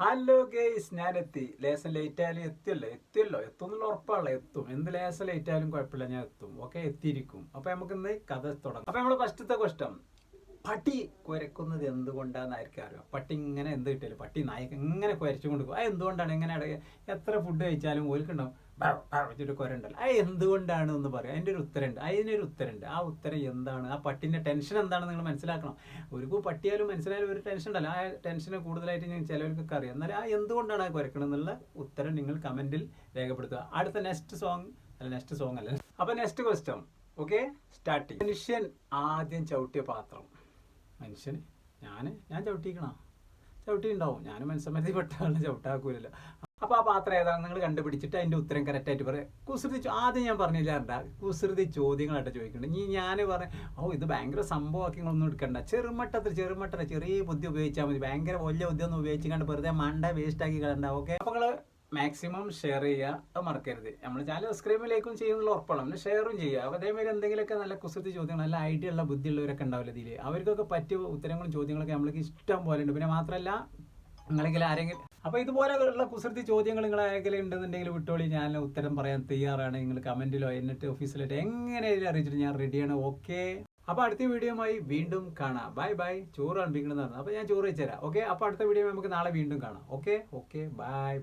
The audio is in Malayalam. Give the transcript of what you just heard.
ഹലോ ഗേയ്സ്, ഞാൻ എത്തി. ലേസം ലേറ്റ് ആയാലും എത്തിയല്ലോ എത്തുന്നുള്ള ഉറപ്പാണല്ലോ. എത്തും, എന്ത് ലേസം ലേറ്റ് ആയാലും കുഴപ്പമില്ല, ഞാൻ എത്തും. ഓക്കെ, എത്തിയിരിക്കും. അപ്പൊ നമുക്ക് ഇന്ന് കഥ തുടങ്ങാം. അപ്പൊ നമ്മള് ഫസ്റ്റത്തെ ക്വസ്റ്റ്യൻ, പട്ടി കുരക്കുന്നത് എന്തുകൊണ്ടാന്നായിരിക്കും അറിയാം. പട്ടി ഇങ്ങനെ എന്ത് കിട്ടിയാലും പട്ടി നായക്ക് ഇങ്ങനെ കുരച്ചു കൊടുക്കും. അത് എന്തുകൊണ്ടാണ്? എങ്ങനെ എത്ര ഫുഡ് കഴിച്ചാലും ഓൽക്കുണ്ടാവും വെച്ചിട്ട് കുരണ്ടല്ലോ. അത് എന്തുകൊണ്ടാണ് എന്ന് പറയാം. അതിൻ്റെ ഒരു ഉത്തരമുണ്ട്, അതിനൊരു ഉത്തരമുണ്ട്. ആ ഉത്തരം എന്താണ്? ആ പട്ടിൻ്റെ ടെൻഷൻ എന്താണെന്ന് നിങ്ങൾ മനസ്സിലാക്കണം. ഒരു പട്ടിയാലും മനസ്സിലായാലും ഒരു ടെൻഷൻ ഉണ്ടല്ലോ. ആ ടെൻഷനെ കൂടുതലായിട്ട് ഞാൻ ചിലവർക്കൊക്കെ അറിയാം. എന്നാൽ ആ എന്തുകൊണ്ടാണ് ആ കുരക്കണം എന്നുള്ള ഉത്തരം നിങ്ങൾ കമൻറ്റിൽ രേഖപ്പെടുത്തുക. അടുത്ത നെക്സ്റ്റ് സോങ് അല്ല. അപ്പോൾ നെക്സ്റ്റ് ക്വസ്റ്റ്യൻ, ഓക്കെ, സ്റ്റാർട്ടിങ്. മനുഷ്യൻ ആദ്യം ചവിട്ടിയ പാത്രം. മനുഷ്യന് ഞാൻ ചവിട്ടിയിട്ടുണ്ടാവും. ഞാൻ മനുഷ്യന്മാരി പെട്ട ആളെ ചവിട്ടാക്കൂലല്ലോ. അപ്പോൾ ആ പാത്രം ഏതാണെന്ന് നിങ്ങൾ കണ്ടുപിടിച്ചിട്ട് അതിൻ്റെ ഉത്തരം കറക്റ്റായിട്ട് പറയാം. ആദ്യം ഞാൻ പറഞ്ഞില്ല, കുസൃതി ചോദ്യങ്ങളായിട്ട് ചോദിക്കുന്നുണ്ട്. ഞാൻ ഇത് ഭയങ്കര സംഭവമാക്കി നിങ്ങളൊന്നും എടുക്കണ്ട. ചെറുമട്ടത്തിൽ ചെറിയ ബുദ്ധി ഉപയോഗിച്ചാൽ മതി. ഭയങ്കര വലിയ ബുദ്ധി ഒന്നും ഉപയോഗിച്ച് വെറുതെ മണ്ട വേസ്റ്റ് ആക്കി കളണ്ട. ഓക്കെ, അപ്പോൾ നിങ്ങൾ മാക്സിമം ഷെയർ ചെയ്യുക, അത് മറക്കരുത്. നമ്മൾ ചാനൽ സബ്സ്ക്രൈബിലേക്കും ചെയ്യുന്നുള്ള ഉറപ്പാണ്. നമ്മൾ ഷെയറും ചെയ്യുക. അപ്പോൾ അതേമാതിരി എന്തെങ്കിലുമൊക്കെ നല്ല കുസൃതി ചോദ്യങ്ങൾ, നല്ല ഐഡിയ ഉള്ള ബുദ്ധിയുള്ളവരൊക്കെ ഉണ്ടാവില്ല ഇതിൽ. അവർക്കൊക്കെ പറ്റിയ ഉത്തരങ്ങളും ചോദ്യങ്ങളൊക്കെ നമ്മൾക്ക് ഇഷ്ടം പോലെ ഉണ്ട്. പിന്നെ മാത്രമല്ല, നിങ്ങളെങ്കിലും ആരെങ്കിലും അപ്പോൾ ഇതുപോലെയുള്ള കുസൃതി ചോദ്യങ്ങൾ നിങ്ങൾ ആരെങ്കിലും ഉണ്ടെന്നുണ്ടെങ്കിൽ വിട്ടോളി. ഞാൻ ഉത്തരം പറയാൻ തയ്യാറാണ്. നിങ്ങൾ കമൻറ്റിലോ എന്നിട്ട് ഓഫീസിലായിട്ട് എങ്ങനെയായാലും അറിയിച്ചിട്ട് ഞാൻ റെഡിയാണ്. ഓക്കെ, അപ്പോൾ അടുത്ത വീഡിയോയുമായി വീണ്ടും കാണാം. ബൈ. ചോറ് അണിപ്പിക്കണമെന്ന് പറഞ്ഞു. അപ്പോൾ ഞാൻ ചോറ് വെച്ചുതരാം. ഓക്കെ, അപ്പോൾ അടുത്ത വീഡിയോ നമുക്ക് നാളെ വീണ്ടും കാണാം. Okay, by.